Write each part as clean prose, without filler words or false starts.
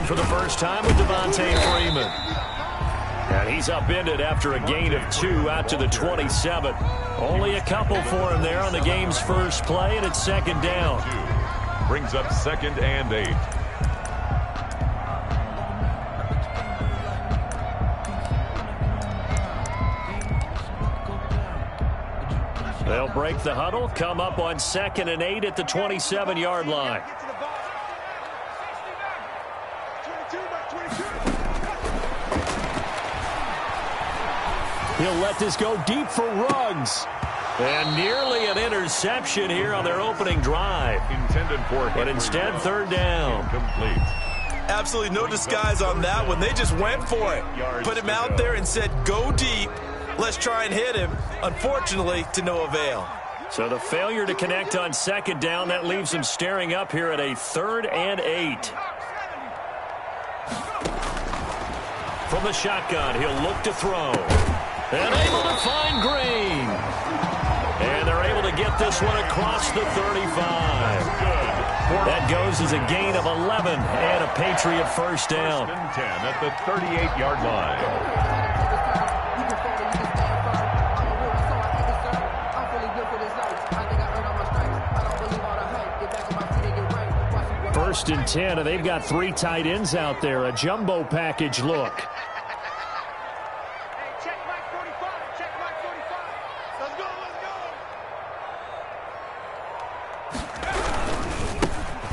down for the first time with Devontae Freeman. And he's upended after a gain of 2 out to the 27. Only a couple for him there on the game's first play, and it's second down. Brings up 2nd and 8. They'll break the huddle, come up on 2nd and 8 at the 27-yard line. He'll let this go deep for Ruggs. And nearly an interception here on their opening drive. Intended for but instead, third down. Incomplete. Absolutely no disguise on that one. They just went for it. Put him out there and said, go deep. Let's try and hit him. Unfortunately, to no avail. So the failure to connect on second down, that leaves him staring up here at a 3rd and 8. From the shotgun, he'll look to throw. And able to find Green. And they're able to get this one across the 35. That goes as a gain of 11 and a Patriot first down. 1st and 10 at the 38-yard line. First and 10, and they've got 3 tight ends out there. A jumbo package look.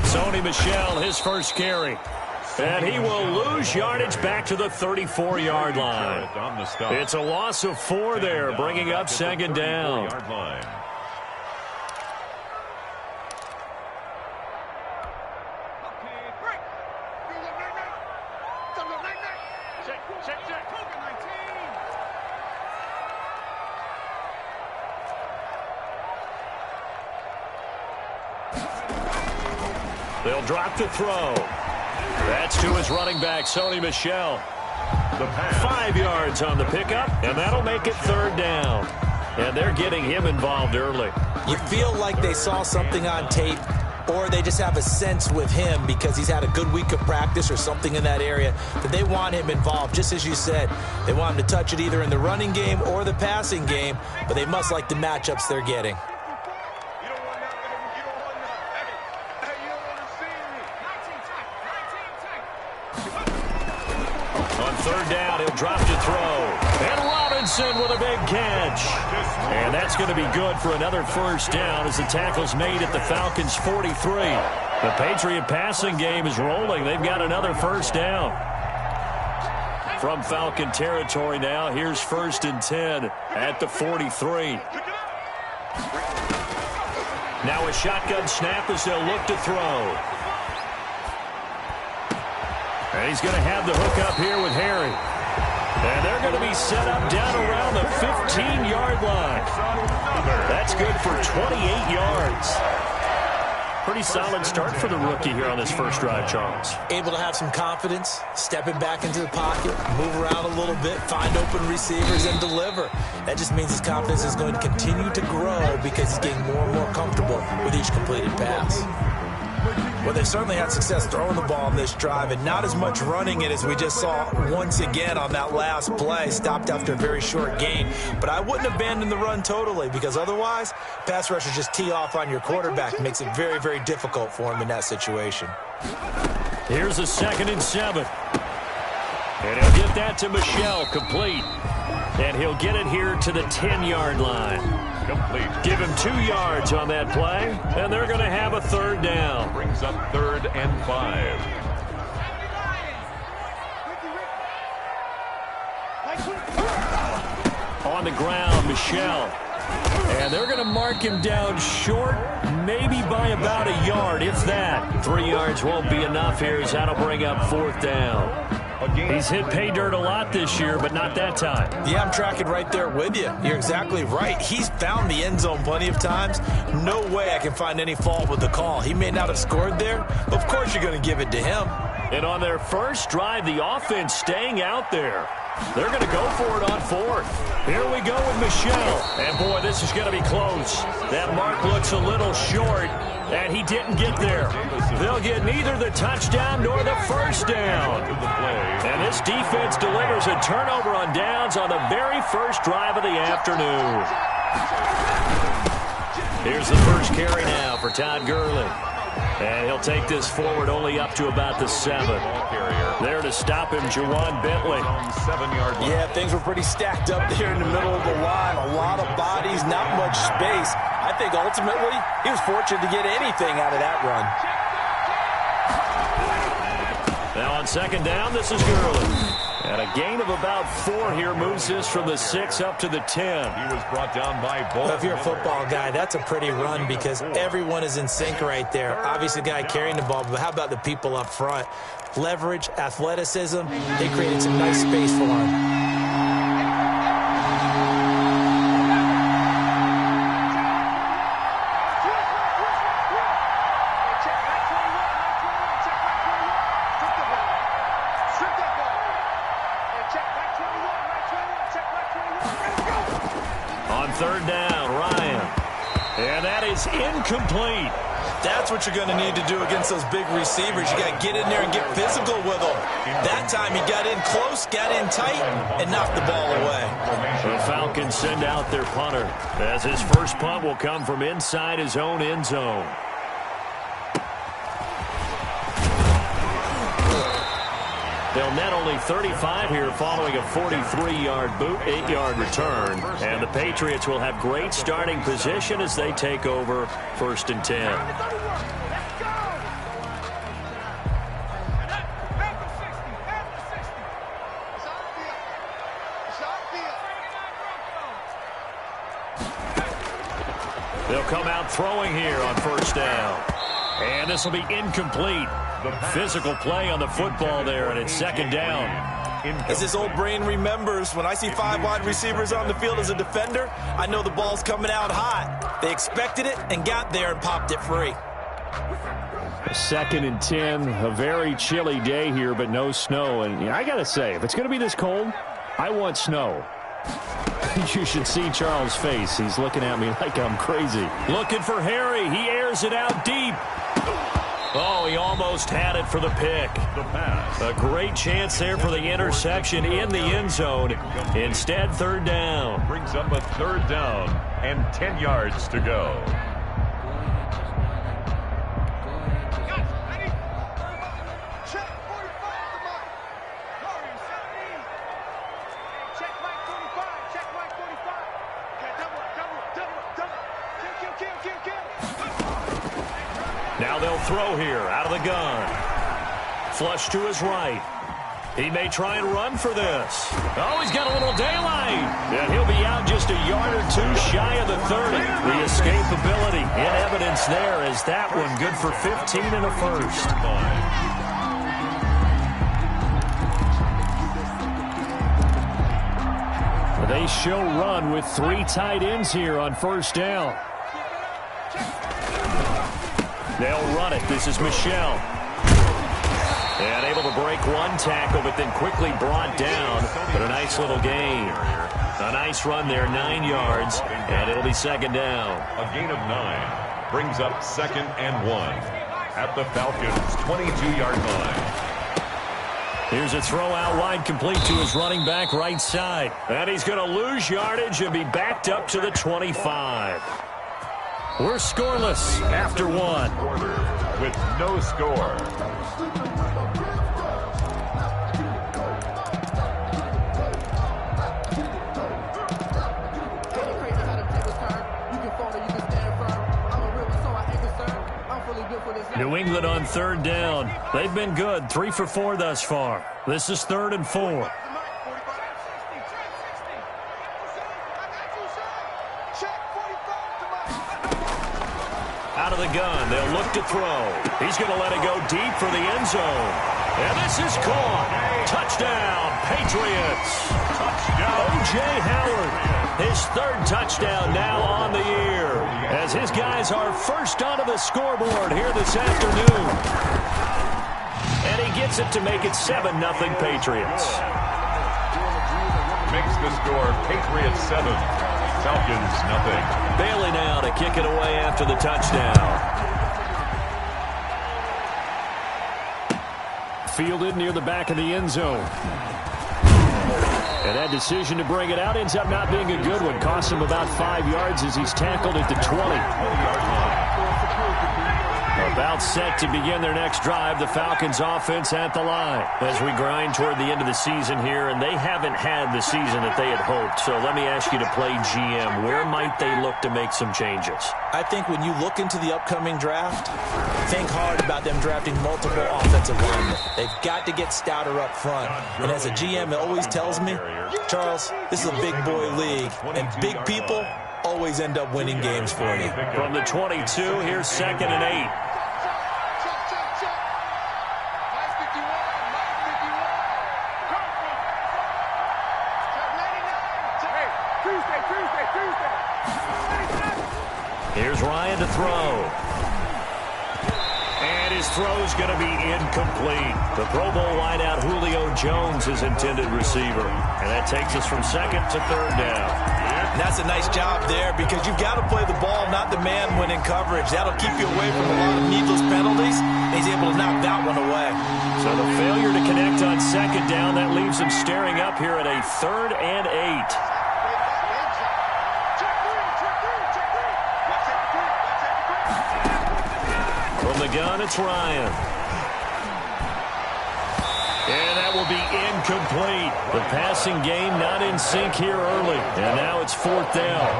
Sony Michel, his first carry. And he will lose yardage back to the 34-yard line. It's a loss of 4 there, bringing up second down. They'll drop to throw. That's to his running back, Sony Michel. 5 yards on the pickup, and that'll make it third down. And they're getting him involved early. You feel like they saw something on tape, or they just have a sense with him because he's had a good week of practice or something in that area that they want him involved. Just as you said, they want him to touch it either in the running game or the passing game, but they must like the matchups they're getting. On third down, he'll drop to throw. And Robinson with a big catch. And that's going to be good for another first down as the tackle's made at the Falcons' 43. The Patriot passing game is rolling. They've got another first down. From Falcon territory now, here's 1st and 10 at the 43. Now a shotgun snap as they'll look to throw. And he's going to have the hook up here with Harry. And they're going to be set up down around the 15-yard line. That's good for 28 yards. Pretty solid start for the rookie here on this first drive, Charles. Able to have some confidence, stepping back into the pocket, move around a little bit, find open receivers, and deliver. That just means his confidence is going to continue to grow because he's getting more and more comfortable with each completed pass. Well, they certainly had success throwing the ball on this drive and not as much running it as we just saw once again on that last play. Stopped after a very short gain. But I wouldn't abandon the run totally because otherwise, pass rushers just tee off on your quarterback. Makes it very, very difficult for him in that situation. Here's a 2nd and 7. And he'll get that to Michel, complete. And he'll get it here to the 10-yard line. Complete. Give him 2 yards on that play, and they're going to have a third down. Brings up 3rd and 5. On the ground, Michel. And they're going to mark him down short, maybe by about a yard, if that. 3 yards won't be enough here, as that'll bring up 4th down. He's hit pay dirt a lot this year, but not that time. Yeah, I'm tracking right there with you. You're exactly right. He's found the end zone plenty of times. No way I can find any fault with the call. He may not have scored there, but of course you're going to give it to him. And on their first drive, the offense staying out there. They're going to go for it on 4th. Here we go with Michel. And, boy, this is going to be close. That mark looks a little short. And he didn't get there. They'll get neither the touchdown nor the first down. And this defense delivers a turnover on downs on the very first drive of the afternoon. Here's the first carry now for Todd Gurley. And he'll take this forward only up to about the 7. There to stop him, Juwan Bentley. 7-yard line. Yeah, things were pretty stacked up there in the middle of the line. A lot of bodies, not much space. I think ultimately he was fortunate to get anything out of that run. Now on second down, this is Gurley. And a gain of about 4 here moves this from the 6 up to the 10. He was brought down by both. If you're a football guy, that's a pretty run because everyone is in sync right there. Obviously, the guy carrying the ball, but how about the people up front? Leverage, athleticism, they created some nice space for him. Third down, Ryan. And that is incomplete. That's what you're going to need to do against those big receivers. You got to get in there and get physical with them. That time he got in close, got in tight, and knocked the ball away. The Falcons send out their punter as his first punt will come from inside his own end zone. They'll net only 35 here following a 43-yard boot, 8-yard return. And the Patriots will have great starting position as they take over 1st and 10. They'll come out throwing here on first down. And this will be incomplete. Physical play on the football there, and it's second down. As his old brain remembers, when I see 5 wide receivers on the field as a defender, I know the ball's coming out hot. They expected it and got there and popped it free. 2nd and 10, a very chilly day here, but no snow. And I got to say, if it's going to be this cold, I want snow. You should see Charles' face. He's looking at me like I'm crazy. Looking for Harry. He airs it out deep. Oh, he almost had it for the pick. The pass. A great chance there for the interception in the end zone. Instead, third down. Brings up a third down and 10 yards to go. Now they'll throw here out of the gun. Flush to his right. He may try and run for this. Oh, he's got a little daylight. And he'll be out just a yard or 2 shy of the 30. The escapability in evidence there as that one good for 15 and a first. They show run with 3 tight ends here on first down. They'll run it. This is Michel. And able to break 1 tackle, but then quickly brought down. But a nice little gain. A nice run there, 9 yards, and it'll be second down. A gain of 9 brings up 2nd and 1 at the Falcons' 22-yard line. Here's a throw out wide, complete to his running back right side. And he's going to lose yardage and be backed up to the 25. We're scoreless after 1. Quarter with no score. New England on third down. They've been good, 3 for 4 thus far. This is 3rd and 4. Out of the gun, they'll look to throw. He's going to let it go deep for the end zone. And this is caught. Touchdown, Patriots. Touchdown. O.J. Howard, his 3rd touchdown now on the year, as his guys are first onto the scoreboard here this afternoon. And he gets it to make it 7-0 Patriots. Makes the score Patriots 7, Falcons 0. Bailey now to kick it away after the touchdown. fielded near the back of the end zone. And that decision to bring it out ends up not being a good one. Costs him about 5 yards as he's tackled at the 20. About set to begin their next drive, the Falcons offense at the line. As we grind toward the end of the season here, and they haven't had the season that they had hoped. So let me ask you to play GM. Where might they look to make some changes? I think when you look into the upcoming draft, think hard about them drafting multiple offensive linemen. They've got to get stouter up front. And as a GM, it always tells me, Charles, this is a big boy league, and big people always end up winning games for you. From the 22, here's 2nd and 8. Here's Ryan to throw. And his throw's going to be incomplete. The Pro Bowl wideout Julio Jones is intended receiver. And that takes us from 2nd to 3rd down. And that's a nice job there because you've got to play the ball, not the man when in coverage. That'll keep you away from a lot of needless penalties. He's able to knock that one away. So the failure to connect on 2nd down, that leaves him staring up here at a 3rd and 8. From the gun, it's Ryan. And that will be incomplete. The passing game not in sync here early. And now it's 4th down.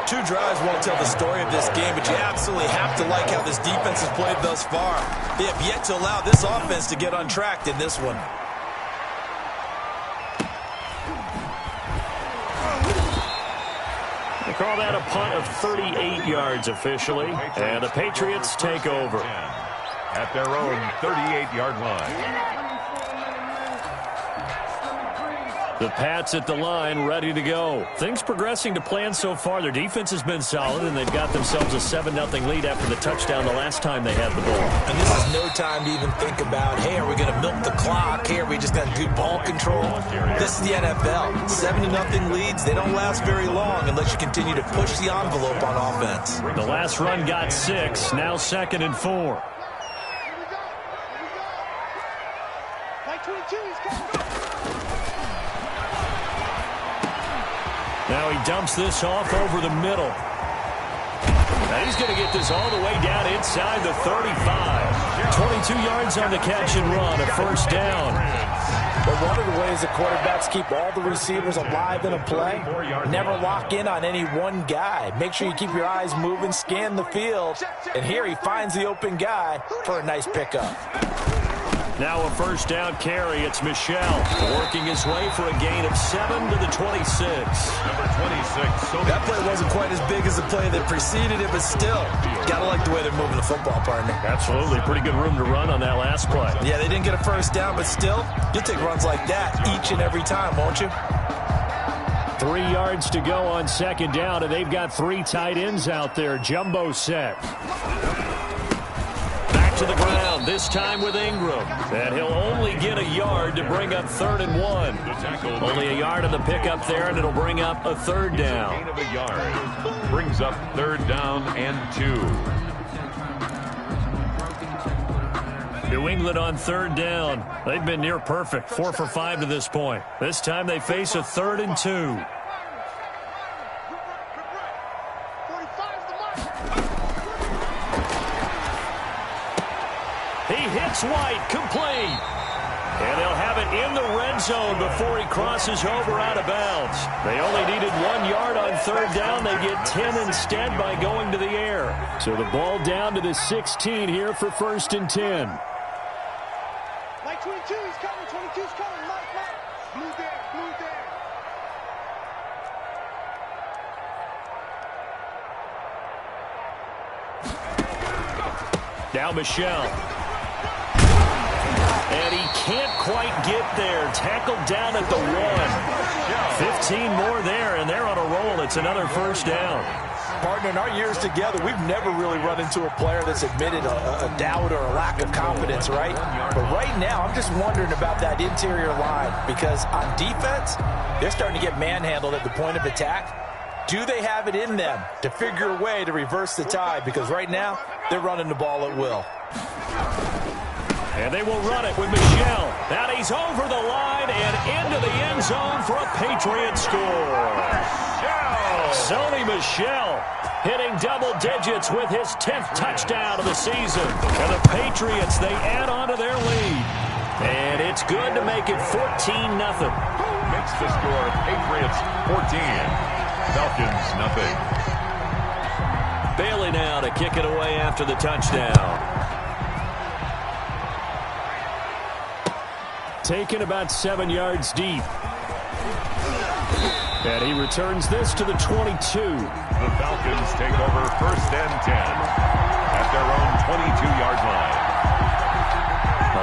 2 drives won't tell the story of this game, but you absolutely have to like how this defense has played thus far. They have yet to allow this offense to get untracked in this one. They call that a punt of 38 yards officially, and the Patriots take over. At their own 38-yard line. The Pats at the line, ready to go. Things progressing to plan so far. Their defense has been solid, and they've got themselves a 7-0 lead after the touchdown the last time they had the ball. And this is no time to even think about, hey, are we going to milk the clock? Hey, are we just going to do ball control? This is the NFL. 7-0 leads, they don't last very long unless you continue to push the envelope on offense. The last run got 6, now 2nd and 4. Now he dumps this off over the middle. Now he's going to get this all the way down inside the 35. 22 yards on the catch and run, a 1st down. But one of the ways the quarterbacks keep all the receivers alive in a play, never lock in on any one guy. Make sure you keep your eyes moving, scan the field. And here he finds the open guy for a nice pickup. Now a 1st down carry. It's Michel working his way for a gain of 7 to the 26. Number 26. That play wasn't quite as big as the play that preceded it, but still, gotta like the way they're moving the football, partner. Absolutely. Pretty good room to run on that last play. Yeah, they didn't get a 1st down, but still, you'll take runs like that each and every time, won't you? 3 yards to go on 2nd down, and they've got 3 tight ends out there. Jumbo set. To the ground, this time with Ingram. And he'll only get a yard to bring up 3rd and 1. Only a yard on the pickup there, and it'll bring up a 3rd down. Gain of a yard. Brings up 3rd down and 2. New England on 3rd down. They've been near perfect, 4 for 5 to this point. This time they face a 3rd and 2. He hits White, complete. And they'll have it in the red zone before he crosses over out of bounds. They only needed 1 yard on 3rd down. They get 10 instead by going to the air. So the ball down to the 16 here for 1st and 10. Mike 22, he's coming. 22's coming. Mike. Blue there. Now Michel. And he can't quite get there. Tackled down at the 1. 15 more there, and they're on a roll. It's another 1st down. Partner, in our years together, we've never really run into a player that's admitted a doubt or a lack of confidence, right? But right now, I'm just wondering about that interior line because on defense, they're starting to get manhandled at the point of attack. Do they have it in them to figure a way to reverse the tide? Because right now, they're running the ball at will. And they will run it with Michel. And he's over the line and into the end zone for a Patriot score. Sony Michel hitting double digits with his 10th touchdown of the season. And the Patriots, they add on to their lead. And it's good to make it 14-0. Makes the score Patriots 14, Falcons nothing. Bailey now to kick it away after the touchdown. Taken about 7 yards deep. And he returns this to the 22. The Falcons take over 1st and 10 at their own 22-yard line.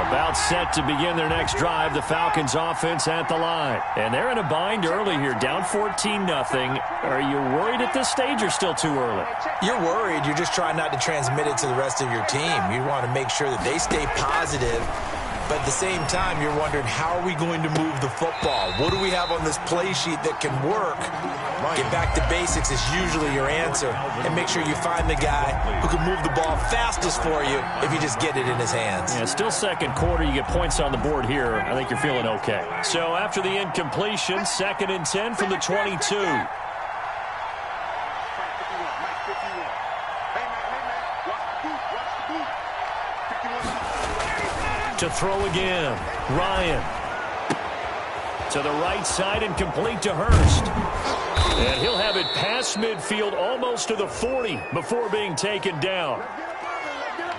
About set to begin their next drive, the Falcons offense at the line. And they're in a bind early here, down 14-0. Are you worried at this stage or still too early? You're worried. You're just trying not to transmit it to the rest of your team. You want to make sure that they stay positive. But at the same time, you're wondering, how are we going to move the football? What do we have on this play sheet that can work? Get back to basics is usually your answer. And make sure you find the guy who can move the ball fastest for you if you just get it in his hands. Yeah, still second quarter. You get points on the board here. I think you're feeling okay. So after the incompletion, 2nd and 10 from the 22. To throw again, Ryan. To the right side and complete to Hurst. And he'll have it past midfield almost to the 40 before being taken down.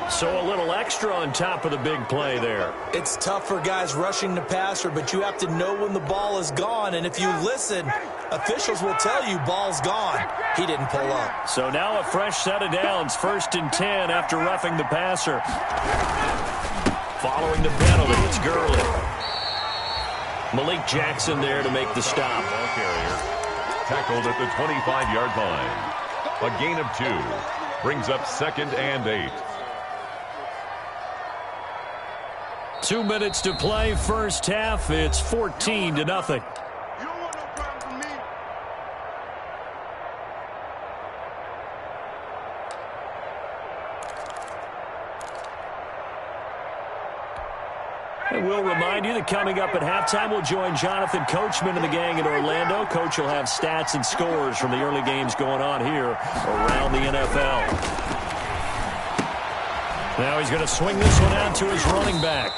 So a little extra on top of the big play there. It's tough for guys rushing the passer, but you have to know when the ball is gone. And if you listen, officials will tell you ball's gone. He didn't pull up. So now a fresh set of downs, 1st and 10 after roughing the passer. Following the penalty, it's Gurley. Malik Jackson there to make the stop. Ball carrier tackled at the 25-yard line. A gain of 2 brings up 2nd and 8. 2 minutes to play, first half. It's 14-0. And we'll remind you that coming up at halftime, we'll join Jonathan Coachman and the gang in Orlando. Coach will have stats and scores from the early games going on here around the NFL. Now he's going to swing this one out to his running back.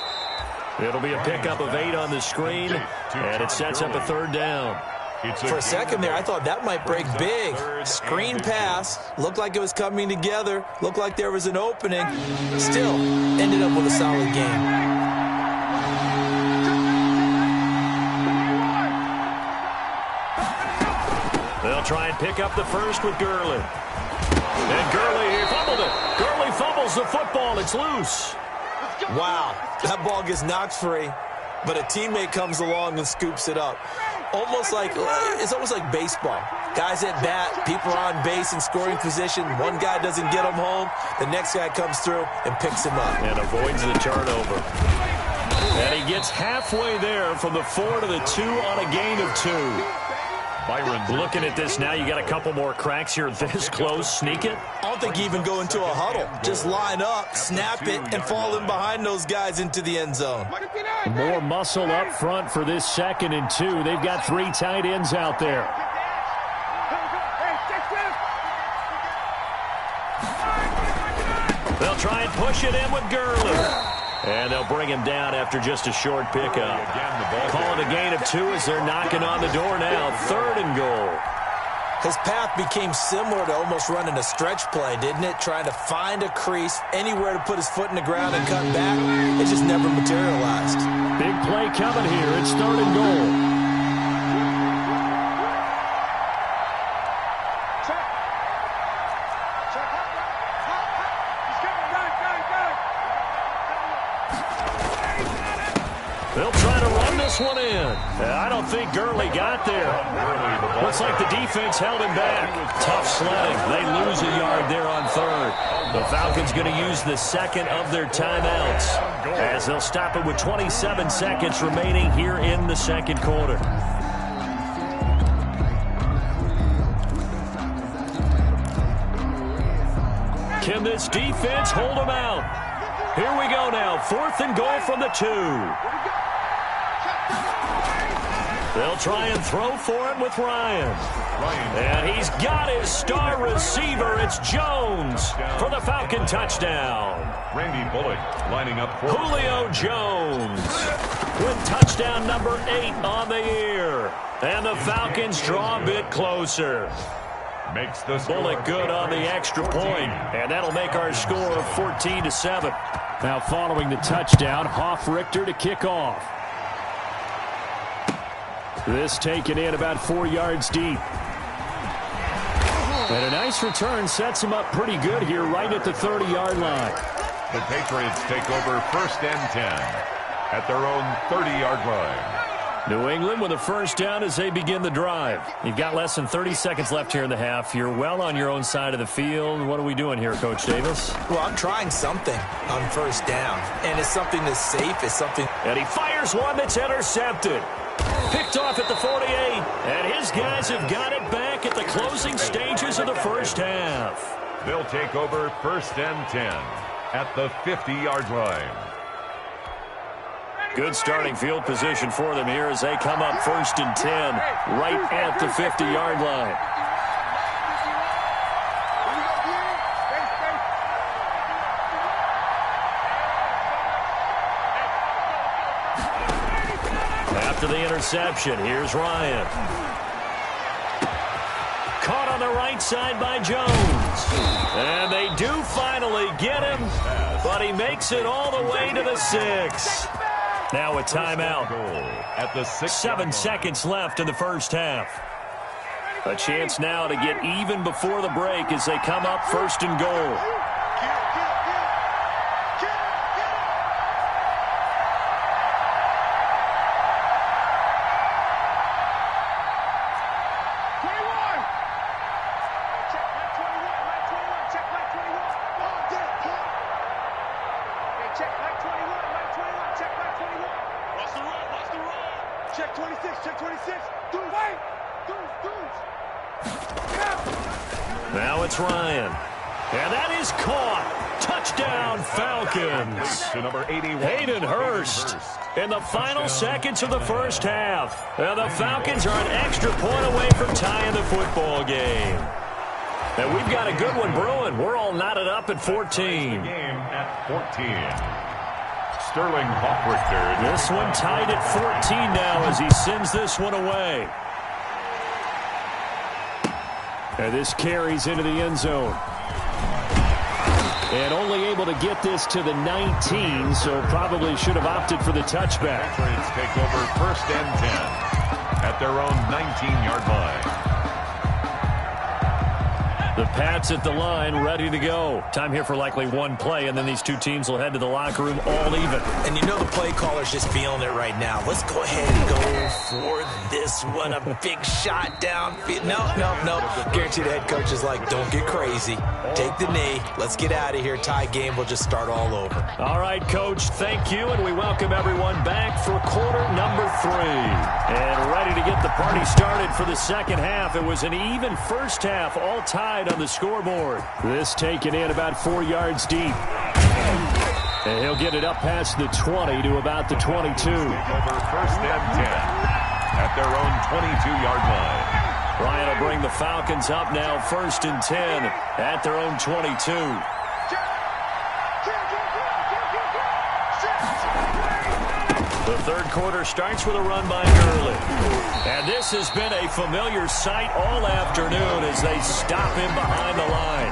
It'll be a pickup of 8 on the screen, and it sets up a 3rd down. For a second there, I thought that might break big. Screen pass. Looked like it was coming together. Looked like there was an opening. Still, ended up with a solid game. They'll try and pick up the first with Gurley. And Gurley fumbled it. Gurley fumbles the football. It's loose. Wow, that ball gets knocked free, but a teammate comes along and scoops it up. It's almost like baseball. Guys at bat, people are on base in scoring position. One guy doesn't get him home. The next guy comes through and picks him up. And avoids the turnover. And he gets halfway there from the 4 to the 2 on a gain of 2. Byron, looking at this now, you got a couple more cracks here this close. Sneak it? I don't think you even go into a huddle. Just line up, snap it, and fall in behind those guys into the end zone. More muscle up front for this 2nd and 2. They've got 3 tight ends out there. They'll try and push it in with Gurley. And they'll bring him down after just a short pickup. Calling a gain of 2 as they're knocking on the door now. 3rd and goal. His path became similar to almost running a stretch play, didn't it? Trying to find a crease, anywhere to put his foot in the ground and cut back. It just never materialized. Big play coming here. It's 3rd and goal. They'll try to run this one in. I don't think Gurley got there. Looks like the defense held him back. Tough sledding. They lose a yard there on 3rd. The Falcons going to use the 2nd of their timeouts as they'll stop it with 27 seconds remaining here in the 2nd quarter. Can this defense hold them out? Here we go now. 4th and goal from the 2. They'll try and throw for it with Ryan. And he's got his star receiver. It's Jones for the Falcon touchdown. Randy Bullock lining up for Julio Jones with touchdown number 8 on the year. And the Falcons draw a bit closer. Makes the Bullock good on the extra point, and that'll make our score 14-7. Now following the touchdown, Hoff-Richter to kick off. This taken in about 4 yards deep. And a nice return sets him up pretty good here right at the 30-yard line. The Patriots take over 1st and 10 at their own 30-yard line. New England with a first down as they begin the drive. You've got less than 30 seconds left here in the half. You're well on your own side of the field. What are we doing here, Coach Davis? Well, I'm trying something on first down, and it's something that's safe. It's something. And he fires one that's intercepted. Picked off at the 48, and his guys have got it back at the closing stages of the first half. They'll take over 1st and 10 at the 50-yard line. Good starting field position for them here as they come up 1st and 10 right at the 50-yard line. After the interception, here's Ryan. Caught on the right side by Jones. And they do finally get him, but he makes it all the way to the 6. Now a timeout. At the 7 seconds left in the first half. A chance now to get even before the break as they come up 1st and goal. Check 26, check 26. Dude, wait! Dude. Now it's Ryan. And that is caught. Touchdown, Falcons. To number 81. Hayden Hurst in the final seconds of the first half. And the Falcons are an extra point away from tying the football game. And we've got a good one brewing. We're all knotted up at 14. Game at 14. Sterling Hoff-Richter. This one tied at 14 now as he sends this one away. And this carries into the end zone. And only able to get this to the 19, so probably should have opted for the touchback. Patriots take over 1st and 10 at their own 19-yard line. The Pats at the line, ready to go. Time here for likely one play, and then these two teams will head to the locker room all even. And you know the play caller's just feeling it right now. Let's go ahead and go for this one. A big shot downfield. No. Guaranteed the head coach is like, don't get crazy. Take the knee. Let's get out of here. Tie game. We'll just start all over. All right, Coach, thank you, and we welcome everyone back for quarter number 3. And ready to get the party started for the second half. It was an even first half, all tied on the scoreboard. This taken in about 4 yards deep. And he'll get it up past the 20 to about the 22. Over 1st and 10 at their own 22-yard line. Ryan will bring the Falcons up now 1st and 10 at their own 22. The third quarter starts with a run by Gurley. And this has been a familiar sight all afternoon as they stop him behind the line.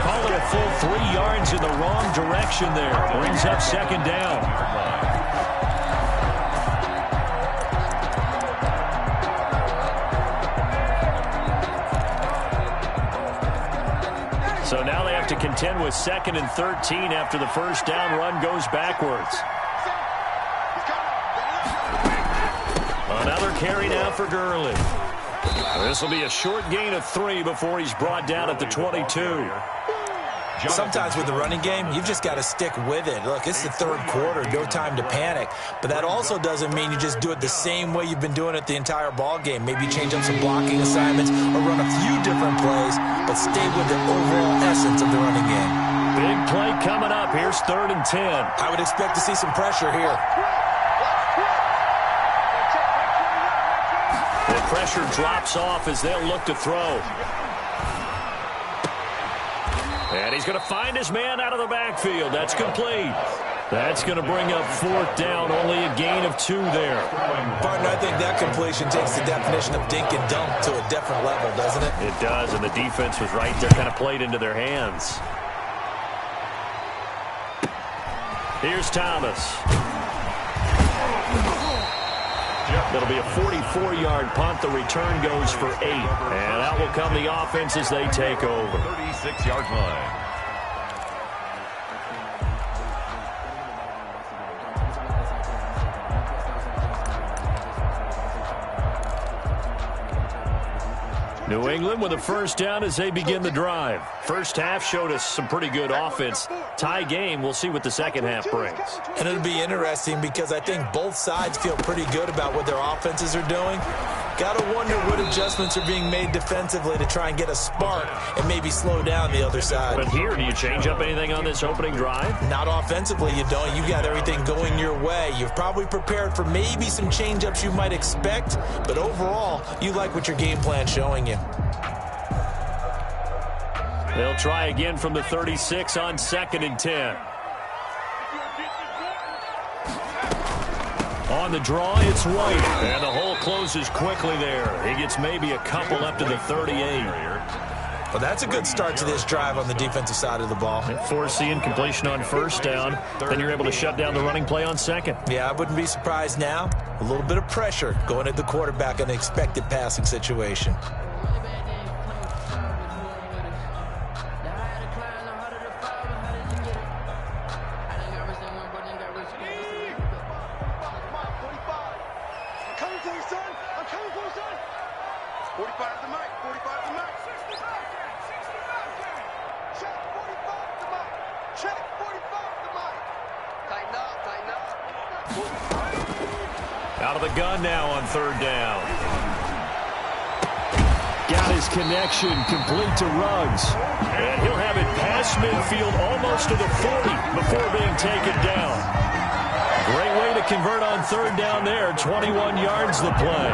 Call it a full 3 yards in the wrong direction there. Brings up 2nd down. So now they have to contend with 2nd and 13 after the first down run goes backwards. Another carry now for Gurley. This will be a short gain of 3 before he's brought down at the 22. Sometimes with the running game, you've just got to stick with it. Look, it's the third quarter, no time to panic. But that also doesn't mean you just do it the same way you've been doing it the entire ball game. Maybe change up some blocking assignments or run a few different plays, but stay with the overall essence of the running game. Big play coming up Here's 3rd and 10. I would expect to see some pressure here. The pressure drops off as they'll look to throw. And he's going to find his man out of the backfield. That's complete. That's going to bring up 4th down, only a gain of 2 there. Partner, I think that completion takes the definition of dink and dunk to a different level, doesn't it? It does, and the defense was right there, kind of played into their hands. Here's Thomas. That'll be a 44-yard punt. The return goes for 8. And out will come the offense as they take over. 36-yard line. New England with a 1st down as they begin the drive. First half showed us some pretty good offense. Tie game, we'll see what the second half brings. And it'll be interesting because I think both sides feel pretty good about what their offenses are doing. Got to wonder what adjustments are being made defensively to try and get a spark and maybe slow down the other side. But here, do you change up anything on this opening drive? Not offensively, you don't. You got everything going your way. You've probably prepared for maybe some change-ups you might expect, but overall, you like what your game plan's showing you. They'll try again from the 36 on 2nd and 10. On the draw, it's White. And the hole closes quickly there. He gets maybe a couple up to the 38. Well, that's a good start to this drive on the defensive side of the ball. Forcing completion on 1st down. Then you're able to shut down the running play on 2nd. Yeah, I wouldn't be surprised now. A little bit of pressure going at the quarterback in the expected passing situation. Out of the gun now on 3rd down. Got his connection complete to Ruggs. And he'll have it past midfield almost to the 40 before being taken down. Great way to convert on 3rd down there. 21 yards the play.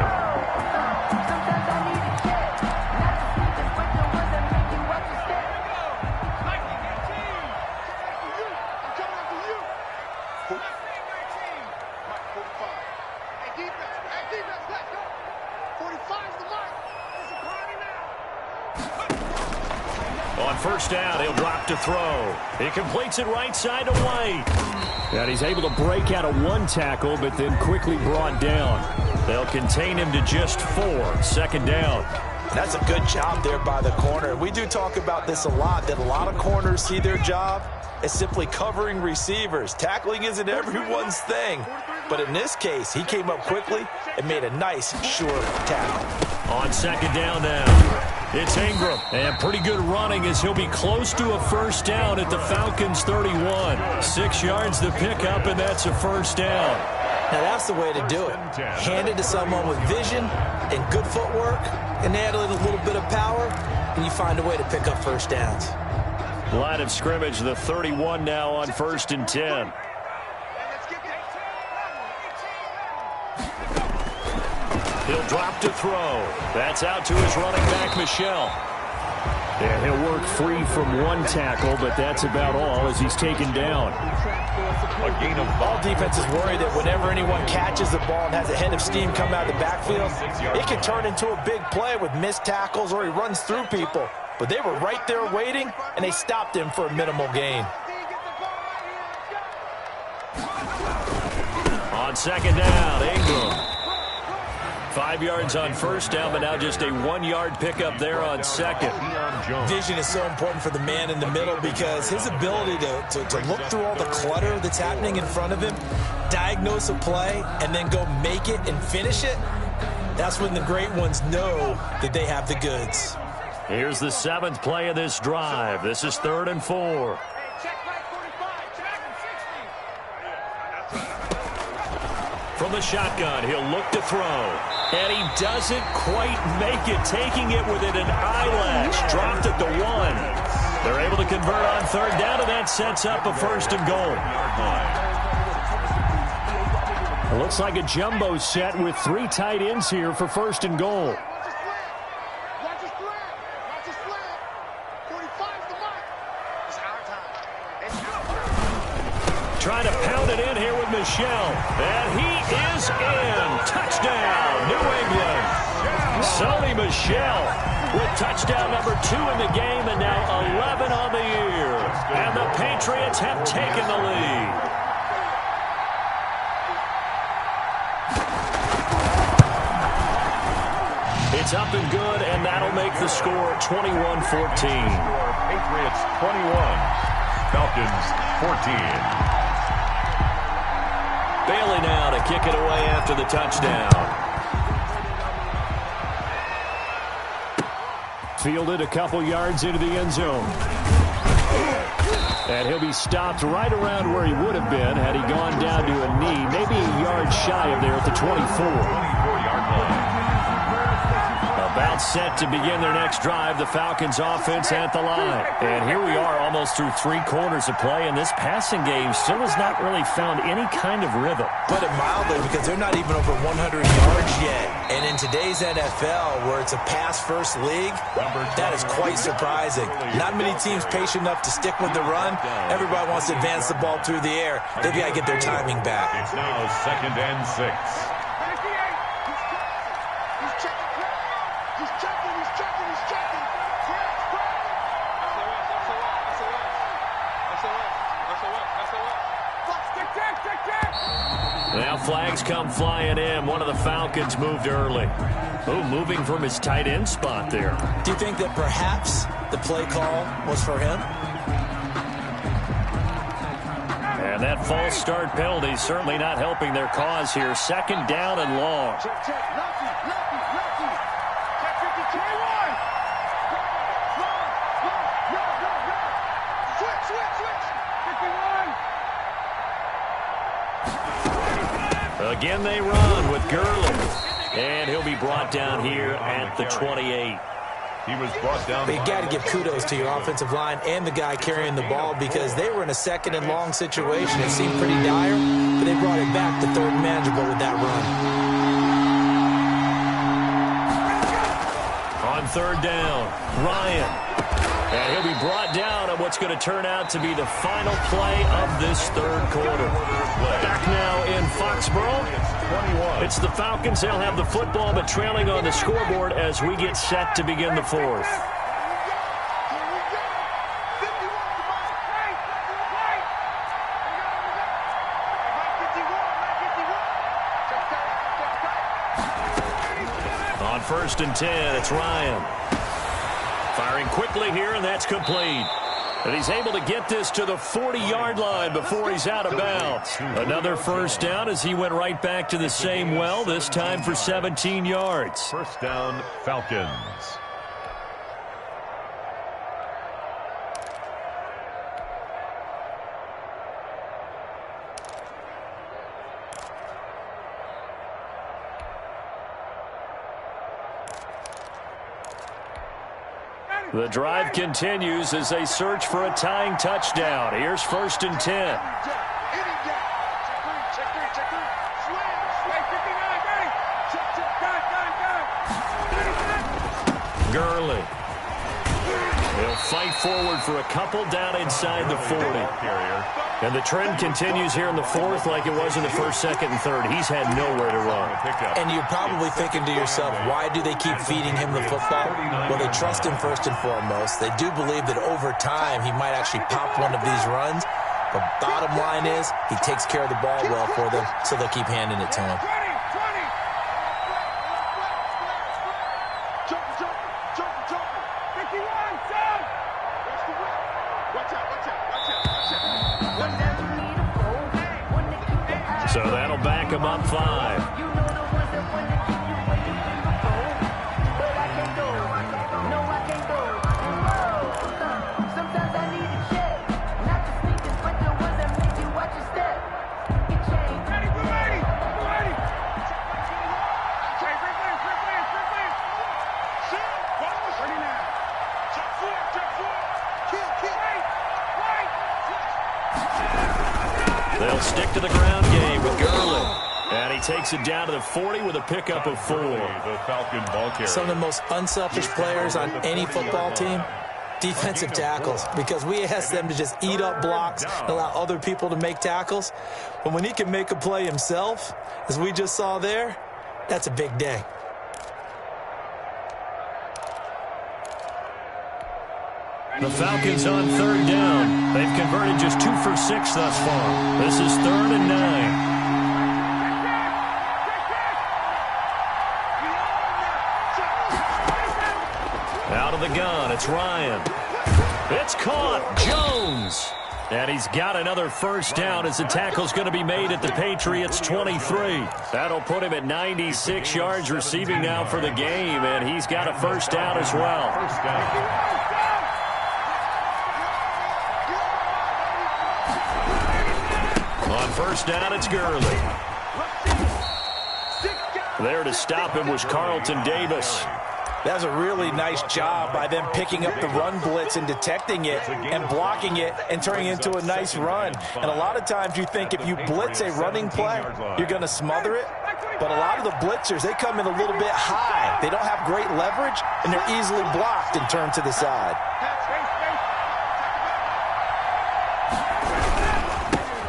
On 1st down, he'll drop to throw. He completes it right side to White. And he's able to break out of 1 tackle, but then quickly brought down. They'll contain him to just 4. 2nd down. That's a good job there by the corner. We do talk about this a lot, that a lot of corners see their job as simply covering receivers. Tackling isn't everyone's thing. But in this case, he came up quickly and made a nice, sure tackle. On 2nd down now. It's Ingram, and pretty good running as he'll be close to a 1st down at the Falcons' 31. 6 yards the pickup, and that's a 1st down. Now, that's the way to do it. Hand it to someone with vision and good footwork, and add a little bit of power, and you find a way to pick up 1st downs. Line of scrimmage, the 31 now on 1st and 10. He'll drop to throw. That's out to his running back, Michel. And he'll work free from 1 tackle, but that's about all as he's taken down. A gain of all defenses worry that whenever anyone catches the ball and has a head of steam come out of the backfield, it can turn into a big play with missed tackles or he runs through people. But they were right there waiting, and they stopped him for a minimal gain. On 2nd down, Ingram. 5 yards on 1st down, but now just a 1-yard pickup there on 2nd. Vision is so important for the man in the middle because his ability to look through all the clutter that's happening in front of him, diagnose a play, and then go make it and finish it, that's when the great ones know that they have the goods. Here's the 7th play of this drive. This is 3rd and 4. From the shotgun, he'll look to throw. And he doesn't quite make it, taking it within an eyelash. Dropped at the 1. They're able to convert on third down, and that sets up a first and goal. It looks like a jumbo set with 3 tight ends here for first and goal. Trying to pound it in here with Michel. And he is in. Touchdown, New England. Sony Michel with touchdown number 2 in the game and now 11 on the year. And the Patriots have taken the lead. It's up and good, and that'll make the score 21-14. Patriots 21, Falcons 14. Bailey now to kick it away after the touchdown. Fielded a couple yards into the end zone. And he'll be stopped right around where he would have been had he gone down to a knee, maybe a yard shy of there at the 24-yard line. About set to begin their next drive, the Falcons offense at the line. And here we are almost through 3 quarters of play, and this passing game still has not really found any kind of rhythm. Put it mildly, because they're not even over 100 yards yet. And in today's NFL, where it's a pass-first league, that is quite surprising. Not many teams patient enough to stick with the run. Everybody wants to advance the ball through the air. They've got to get their timing back. It's now 2nd and 6. Now flags come flying in. One of the Falcons moved early. Oh, moving from his tight end spot there. Do you think that perhaps the play call was for him? And that false start penalty certainly not helping their cause here. 2nd down and long. Again, they run with Gurley. And he'll be brought down here at the 28. He was brought down. But you got to give kudos to your offensive line and the guy carrying the ball, because they were in a 2nd and long situation. It seemed pretty dire, but they brought it back to 3rd and manageable with that run. On 3rd down, Ryan. And he'll be brought down on what's going to turn out to be the final play of this 3rd quarter. Back now in Foxborough. It's the Falcons. They'll have the football, but trailing on the scoreboard as we get set to begin the 4th. On 1st and 10, it's Ryan. Firing quickly here, and that's complete. And he's able to get this to the 40-yard line before he's out of bounds. Another first down as he went right back to the same well, this time for 17 yards. First down, Falcons. The drive continues as they search for a tying touchdown. Here's 1st and 10. Gurley. He'll fight forward for a couple down inside the 40. And the trend continues here in the 4th like it was in the 1st, 2nd, and 3rd. He's had nowhere to run. And you're probably thinking to yourself, why do they keep feeding him the football? Well, they trust him first and foremost. They do believe that over time he might actually pop one of these runs. But bottom line is, he takes care of the ball well for them, so they'll keep handing it to him. So that'll back him up 5. They'll stick to the ground game with Gurley. And he takes it down to the 40 with a pickup of 4. The Falcon ball carrier. Some of the most unselfish players on any football team, defensive tackles, because we ask them to just eat up blocks and allow other people to make tackles. But when he can make a play himself, as we just saw there, that's a big day. The Falcons on 3rd down. They've converted just 2 for 6 thus far. This is 3rd and 9. Out of the gun, it's Ryan. It's caught. Jones. And he's got another first down as the tackle's going to be made at the Patriots' 23. That'll put him at 96 yards receiving now for the game, and he's got a first down as well. First down. On first down, it's Gurley. There to stop him was Carlton Davis. That's a really nice job by them picking up the run blitz and detecting it and blocking it and turning it into a nice run. And a lot of times you think if you blitz a running play, you're going to smother it. But a lot of the blitzers, they come in a little bit high. They don't have great leverage, and they're easily blocked and turned to the side.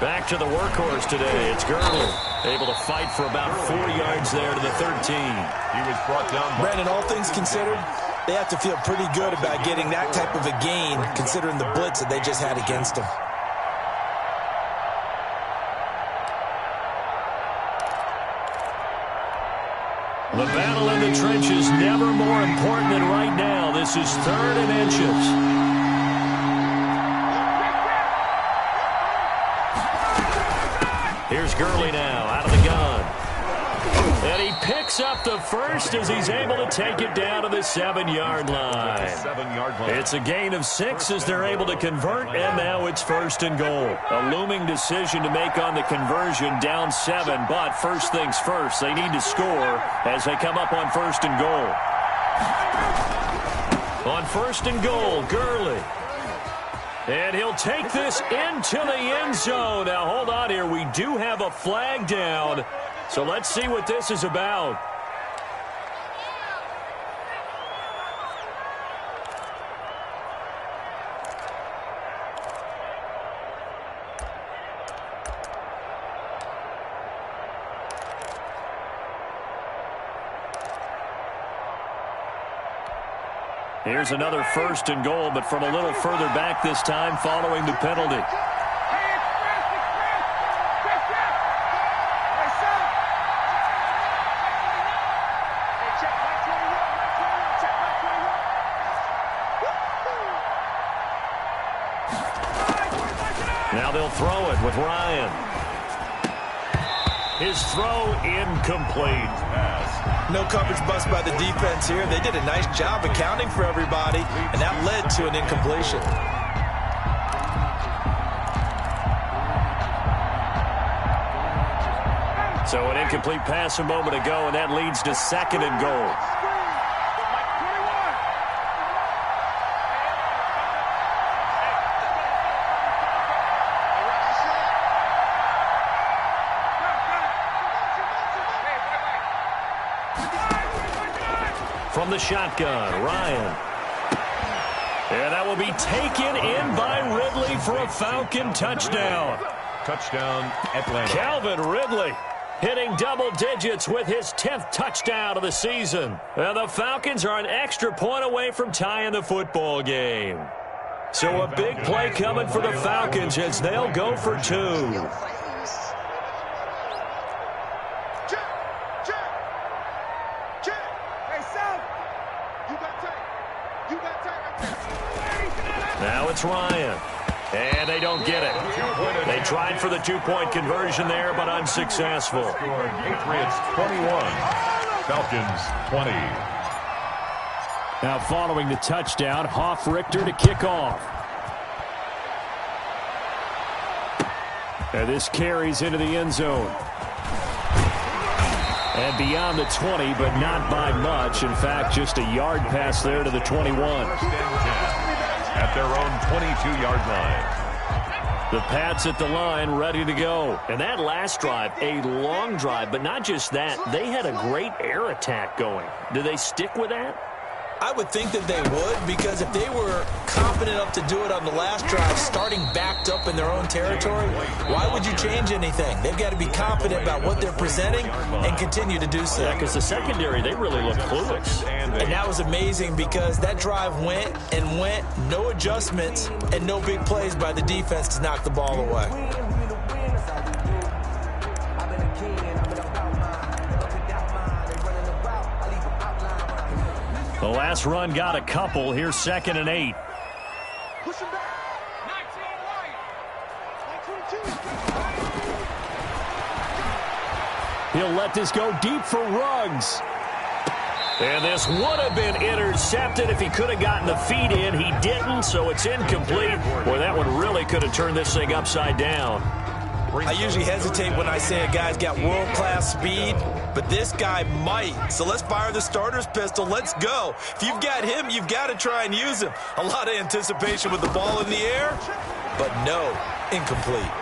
Back to the workhorse today. It's Gurley. Able to fight for about 4 yards there to the 13. He was brought down. Brandon, all things considered, they have to feel pretty good about getting that type of a gain, considering the blitz that they just had against them. The battle in the trenches never more important than right now. This is 3rd and inches. Here's Gurley now, out of the gun. And he picks up the first as he's able to take it down to the 7-yard line. 7-yard line. It's a gain of 6 as they're able to convert, and now it's 1st and goal. A looming decision to make on the conversion, down 7, but first things first, they need to score as they come up on 1st and goal. On 1st and goal, Gurley. And he'll take this into the end zone. Now, hold on here. We do have a flag down. So let's see what this is about. Here's another 1st and goal, but from a little further back this time following the penalty. Now they'll throw it with Ryan. His throw incomplete. No coverage bust by the defense here. They did a nice job accounting for everybody, and that led to an incompletion. So an incomplete pass a moment ago, and that leads to 2nd and goal. From the shotgun, Ryan. And that will be taken in by Ridley for a Falcon touchdown. Touchdown, Atlanta. Calvin Ridley hitting double digits with his 10th touchdown of the season. And the Falcons are an extra point away from tying the football game. So a big play coming for the Falcons as they'll go for 2. Now it's Ryan. And they don't get it. They tried for the 2-point conversion there, but unsuccessful. Patriots 21, Falcons 20. Now following the touchdown, Hoff-Richter to kick off. And this carries into the end zone. And beyond the 20, but not by much. In fact, just a yard pass there to the 21. At their own 22-yard line. The Pats at the line, ready to go. And that last drive, a long drive, but not just that. They had a great air attack going. Do they stick with that? I would think that they would, because if they were confident enough to do it on the last drive, starting backed up in their own territory, why would you change anything? They've got to be confident about what they're presenting and continue to do so. Yeah, because the secondary, they really look clueless. And that was amazing because that drive went and went, no adjustments, and no big plays by the defense to knock the ball away. The last run got a couple. Here's 2nd and 8. Push him back. 19 He'll let this go deep for Ruggs. And this would have been intercepted if he could have gotten the feet in. He didn't, so it's incomplete. Boy, that one really could have turned this thing upside down. I usually hesitate when I say a guy's got world-class speed, but this guy might. So let's fire the starter's pistol. Let's go. If you've got him, you've got to try and use him. A lot of anticipation with the ball in the air, but no, incomplete.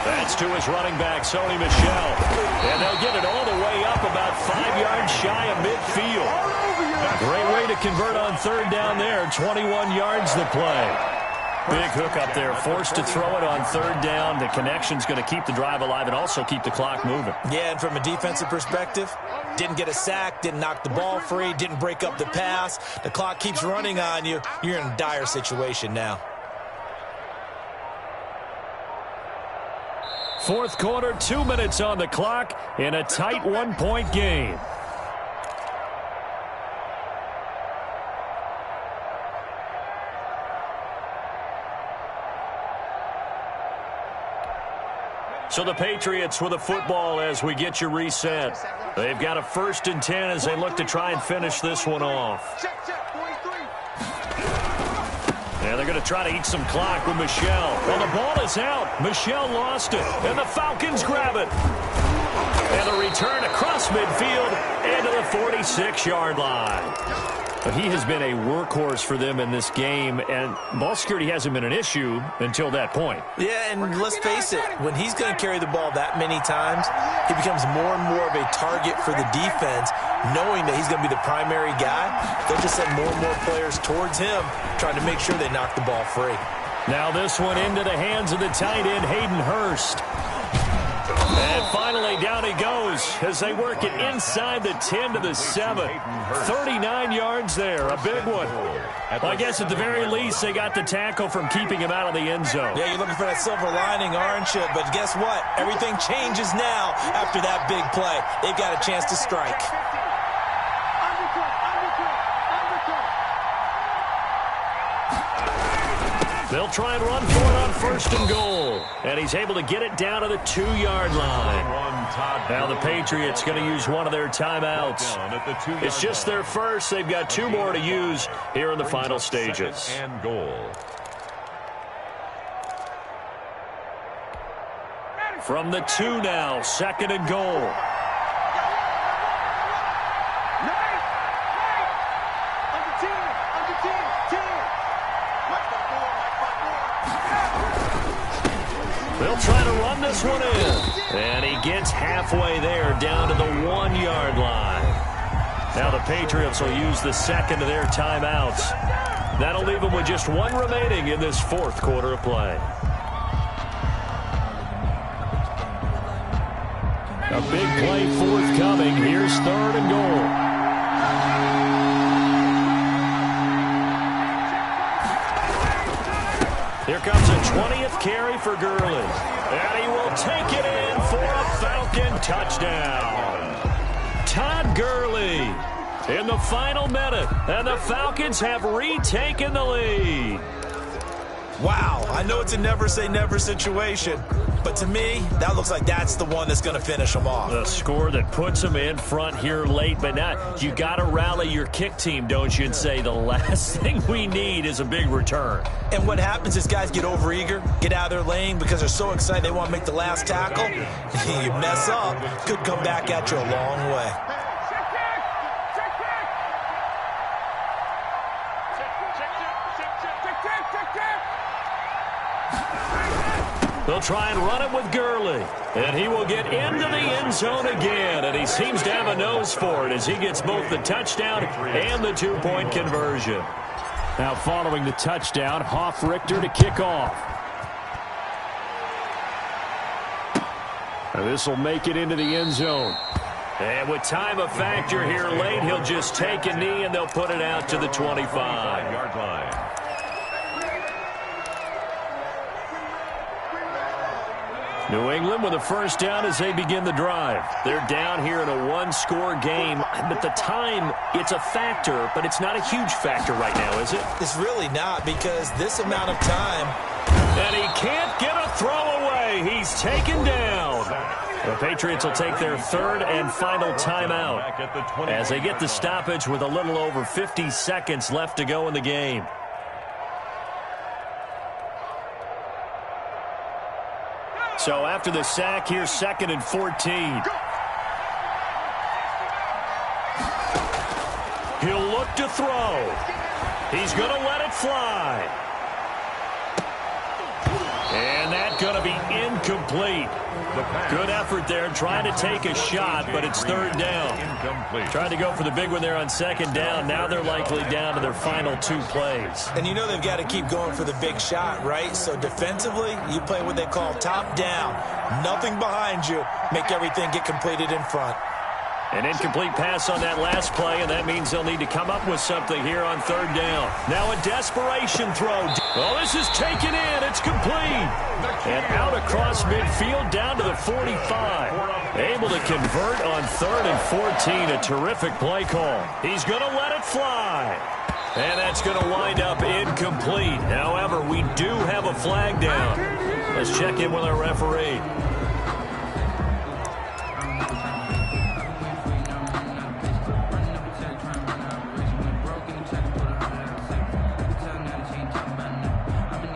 That's to his running back, Sony Michel. And they'll get it all the way up about 5 yards shy of midfield. Great way to convert on 3rd down there. 21 yards to play. Big hook up there, forced to throw it on 3rd down. The connection's going to keep the drive alive and also keep the clock moving. Yeah, and from a defensive perspective, didn't get a sack, didn't knock the ball free, didn't break up the pass. The clock keeps running on you. You're in a dire situation now. 4th quarter, 2 minutes on the clock in a tight 1-point game. So the Patriots with a football as we get you reset. They've got a 1st and 10 as they look to try and finish this one off. And they're going to try to eat some clock with Michel. Well, the ball is out. Michel lost it, and the Falcons grab it. And the return across midfield into the 46-yard line. But he has been a workhorse for them in this game, and ball security hasn't been an issue until that point. Yeah, and let's face it, when he's going to carry the ball that many times, he becomes more and more of a target for the defense, knowing that he's going to be the primary guy. They'll just send more and more players towards him, trying to make sure they knock the ball free. Now this one into the hands of the tight end, Hayden Hurst. And finally, down he goes as they work it inside the 10 to the 7. 39 yards there, a big one. Well, I guess at the very least, they got the tackle from keeping him out of the end zone. Yeah, you're looking for that silver lining, aren't you? But guess what? Everything changes now after that big play. They've got a chance to strike. They'll try and run for it on 1st and goal. And he's able to get it down to the 2-yard line. Now the Patriots going to use one of their timeouts. It's just their first. They've got 2 more to use here in the final stages. And goal. From the 2 now, 2nd and goal. They'll try to run this one in. And he gets halfway there, down to the 1-yard line. Now the Patriots will use the 2nd of their timeouts. That'll leave them with just 1 remaining in this 4th quarter of play. A big play forthcoming. Here's 3rd and goal. Here comes a 20th carry for Gurley. And he will take it in for a Falcon touchdown. Todd Gurley in the final minute. And the Falcons have retaken the lead. Wow, I know it's a never-say-never situation, but to me, that looks like that's the one that's going to finish them off. The score that puts them in front here late, but now you got to rally your kick team, don't you, and say the last thing we need is a big return. And what happens is guys get overeager, get out of their lane because they're so excited they want to make the last tackle. You mess up, could come back at you a long way. They'll try and run it with Gurley. And he will get into the end zone again. And he seems to have a nose for it as he gets both the touchdown and the two-point conversion. Now following the touchdown, Richter to kick off. And this will make it into the end zone. And with time of factor here late, he'll just take a knee and they'll put it out to the 25-yard line. New England with a first down as they begin the drive. They're down here in a one-score game. But the time, it's a factor, but it's not a huge factor right now, is it? It's really not, because this amount of time. And he can't get a throw away. He's taken down. The Patriots will take their third and final timeout as they get the stoppage with a little over 50 seconds left to go in the game. So after the sack, here's 2nd and 14. He'll look to throw. He's going to let it fly. And that's going to be incomplete. Good effort there, trying to take a shot, but it's third down. Trying to go for the big one there on second down. Now they're likely down to their final 2 plays. And you know they've got to keep going for the big shot, right? So defensively, you play what they call top down. Nothing behind you. Make everything get completed in front. An incomplete pass on that last play, and that means they'll need to come up with something here on third down. Now a desperation throw. Oh, this is taken in. It's complete. And out across midfield down to the 45. Able to convert on 3rd and 14. A terrific play call. He's going to let it fly. And that's going to wind up incomplete. However, we do have a flag down. Let's check in with our referee.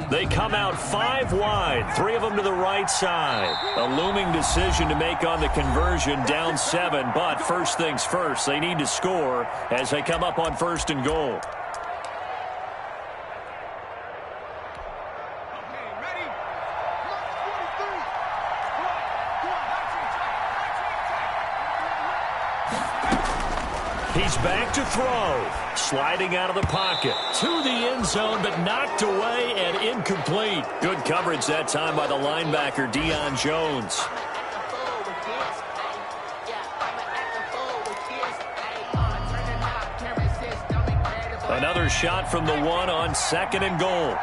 They come out 5 wide, 3 of them to the right side. A looming decision to make on the conversion, down 7. But first things first, they need to score as they come up on 1st and goal. He's back to throw. Sliding out of the pocket. To the end zone, but knocked away and incomplete. Good coverage that time by the linebacker, Deion Jones. Another shot from the 1 on 2nd and goal.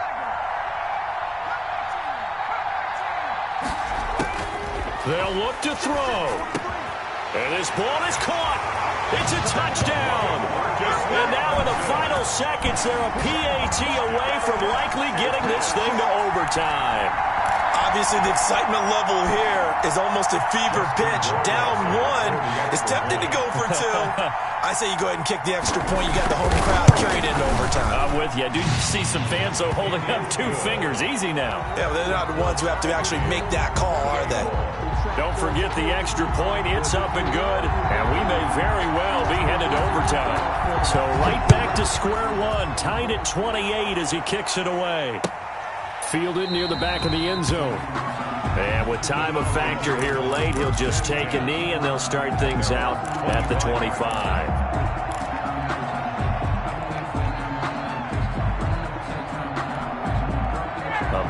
They'll look to throw. And this ball is caught. It's a touchdown. And now in the final seconds, they're a PAT away from likely getting this thing to overtime. Obviously, the excitement level here is almost a fever pitch. Down 1 is tempted to go for 2. I say you go ahead and kick the extra point. You got the home crowd carried into overtime. I'm with you. I do see some fans, though, holding up 2 fingers. Easy now. Yeah, but they're not the ones who have to actually make that call, are they? Don't forget the extra point. It's up and good. And we may very well be headed to overtime. So right back to square one. Tied at 28 as he kicks it away. Fielded near the back of the end zone. And with time of factor here late, he'll just take a knee and they'll start things out at the 25.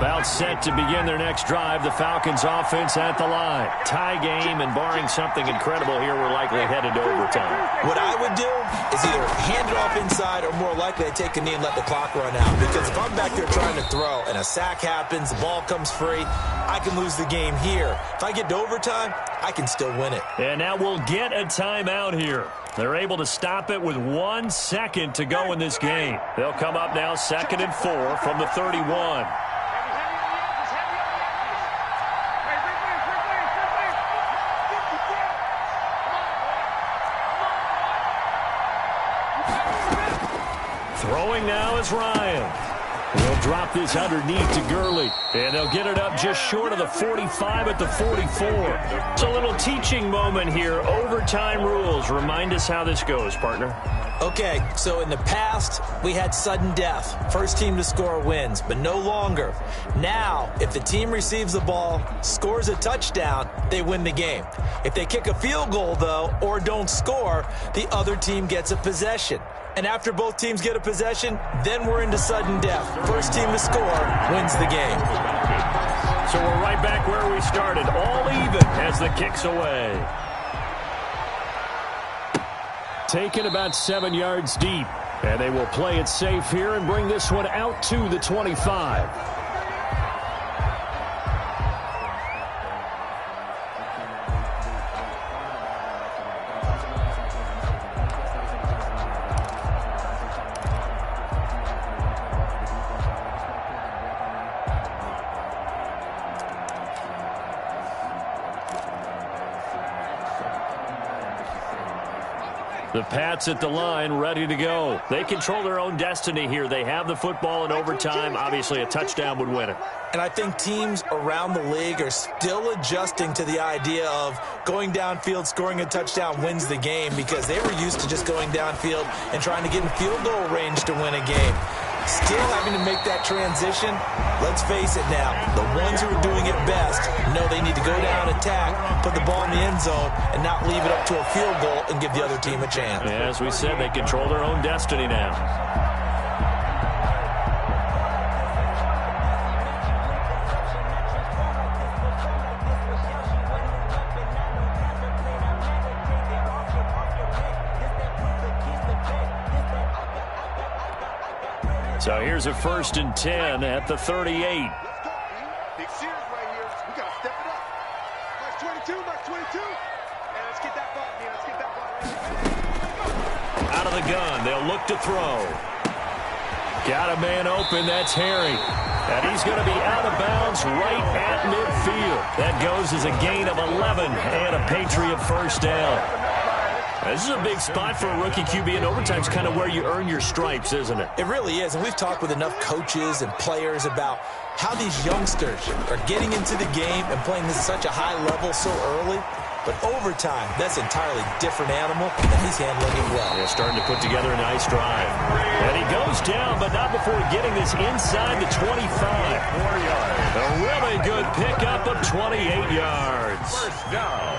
About set to begin their next drive. The Falcons offense at the line. Tie game, and barring something incredible here, we're likely headed to overtime. What I would do is either hand it off inside or more likely to take a knee and let the clock run out. Because if I'm back there trying to throw and a sack happens, the ball comes free, I can lose the game here. If I get to overtime, I can still win it. And now we'll get a timeout here. They're able to stop it with 1 second to go in this game. They'll come up now 2nd and 4 from the 31. Throwing now is Ryan. They'll drop this underneath to Gurley. And they'll get it up just short of the 45 at the 44. It's a little teaching moment here. Overtime rules. Remind us how this goes, partner. Okay, so in the past, we had sudden death. First team to score wins, but no longer. Now, if the team receives the ball, scores a touchdown, they win the game. If they kick a field goal, though, or don't score, the other team gets a possession. And after both teams get a possession, then we're into sudden death. First team to score wins the game. So we're right back where we started, all even as the kick's away. Taken about 7 yards deep. And they will play it safe here and bring this one out to the 25. The Pats at the line, ready to go. They control their own destiny here. They have the football in overtime. Obviously, a touchdown would win it. And I think teams around the league are still adjusting to the idea of going downfield, scoring a touchdown wins the game, because they were used to just going downfield and trying to get in field goal range to win a game. Still having to make that transition. Let's face it now, the ones who are doing it best know they need to go down, attack, put the ball in the end zone, and not leave it up to a field goal and give the other team a chance. Yeah, as we said, they control their own destiny now. So here's a 1st and 10 at the 38. Let's go, B. Big series right here. We got to step it up. Max 22, Max 22. And let's get that ball, B. Let's get that ball right here. Out of the gun, they'll look to throw. Got a man open, that's Harry. And he's going to be out of bounds right at midfield. That goes as a gain of 11 and a Patriot first down. This is a big spot for a rookie QB, and overtime's kind of where you earn your stripes, isn't it? It really is, and we've talked with enough coaches and players about how these youngsters are getting into the game and playing this at such a high level so early. But overtime, that's an entirely different animal, and he's handling it well. Yeah, starting to put together a nice drive. And he goes down, but not before getting this inside the 25. A really good pickup of 28 yards. First down.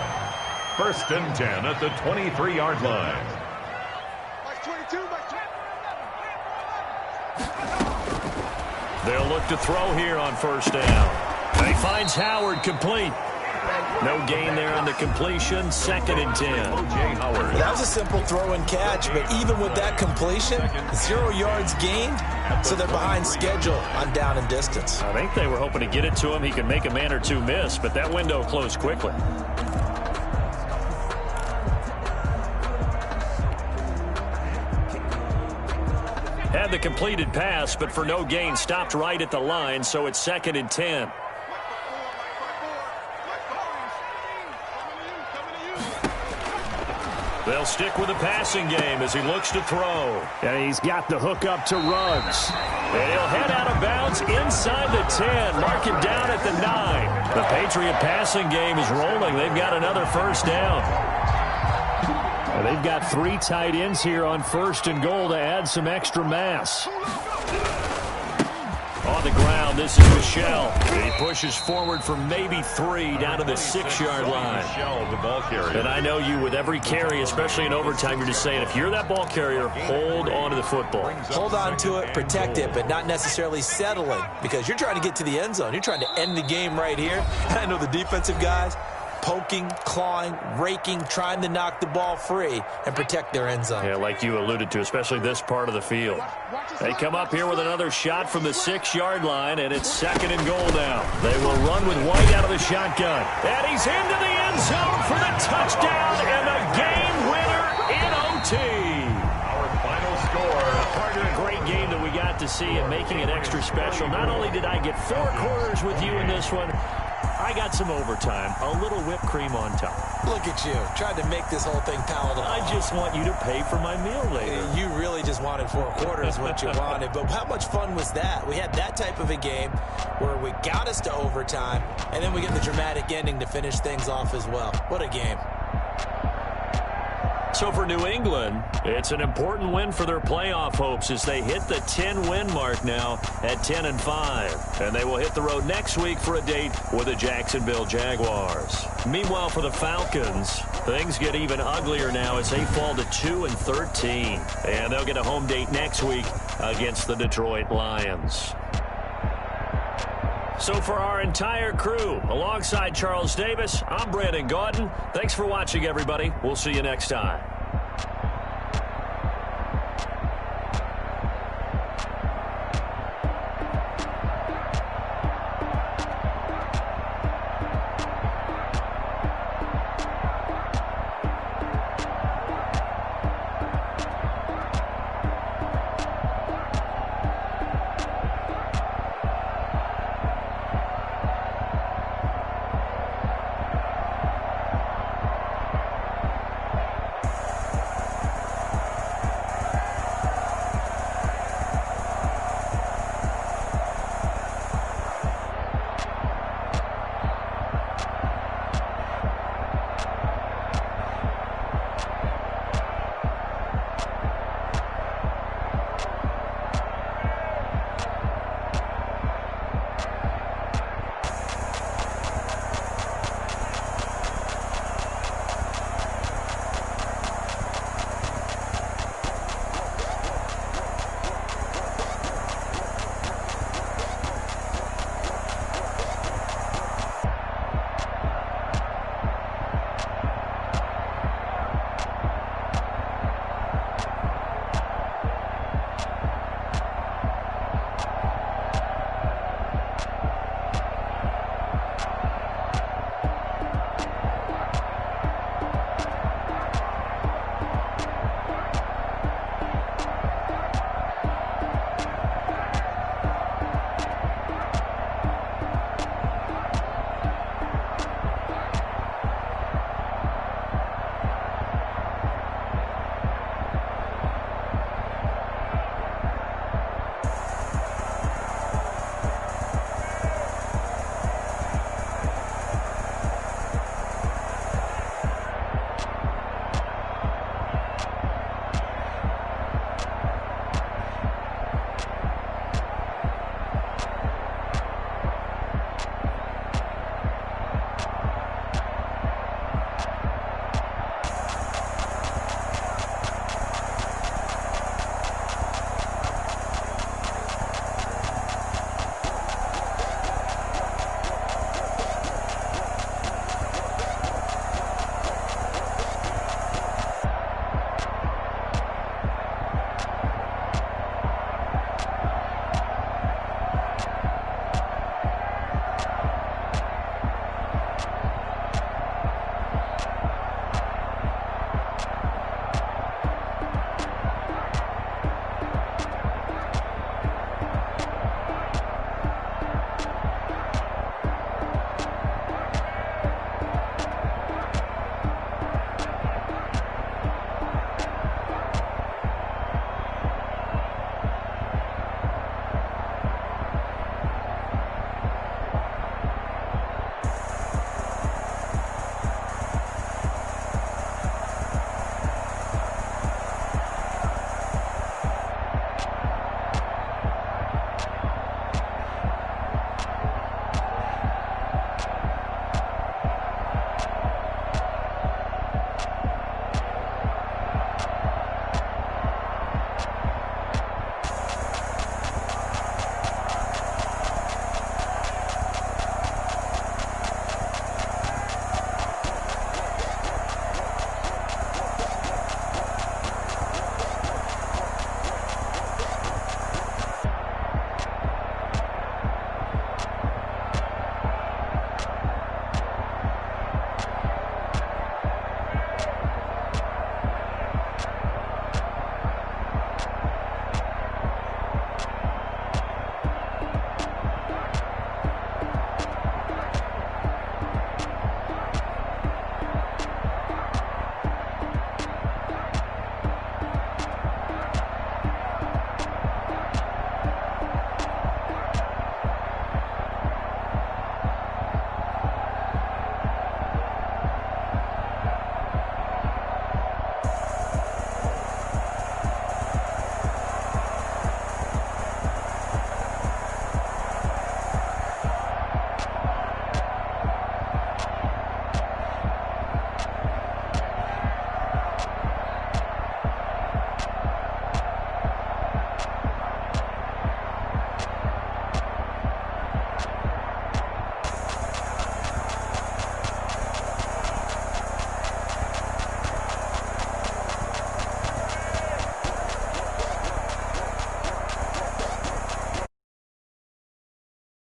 1st and 10 at the 23-yard line. Max 22, Max 20. They'll look to throw here on 1st down. He finds Howard complete. No gain there on the completion. 2nd and 10. O.J. Howard. That was a simple throw and catch, but even with that completion, 0 yards gained, so they're behind schedule on down and distance. I think they were hoping to get it to him. He could make a man or two miss, but that window closed quickly. Had the completed pass, but for no gain, stopped right at the line, so it's 2nd and 10. They'll stick with the passing game as he looks to throw. And he's got the hook up to Ruggs. And he'll head out of bounds inside the 10. Mark him down at the 9. The Patriot passing game is rolling. They've got another 1st down. They've got 3 tight ends here on 1st and goal to add some extra mass. On the ground, this is Michelle. And he pushes forward for maybe 3 down to the 6-yard line. Michelle, the ball carrier. And I know you, with every carry, especially in overtime, you're just saying, if you're that ball carrier, hold on to the football. Hold on to it, protect it, but not necessarily settling, because you're trying to get to the end zone. You're trying to end the game right here. I know the defensive guys poking, clawing, raking, trying to knock the ball free and protect their end zone. Yeah, like you alluded to, especially this part of the field. They come up here with another shot from the 6-yard line, and it's 2nd and goal now. They will run with White out of the shotgun. And he's into the end zone for the touchdown and the game winner in OT. Our final score. Part of a great game that we got to see and making it extra special. Not only did I get 4 quarters with you in this one, I got some overtime, a little whipped cream on top. Look at you, trying to make this whole thing palatable. I just want you to pay for my meal later. You really just wanted 4 quarters what you wanted, but how much fun was that? We had that type of a game where we got us to overtime, and then we get the dramatic ending to finish things off as well. What a game. So for New England, it's an important win for their playoff hopes as they hit the 10-win mark now at 10-5. And they will hit the road next week for a date with the Jacksonville Jaguars. Meanwhile, for the Falcons, things get even uglier now as they fall to 2-13. And they'll get a home date next week against the Detroit Lions. So for our entire crew, alongside Charles Davis, I'm Brandon Gaudin. Thanks for watching, everybody. We'll see you next time.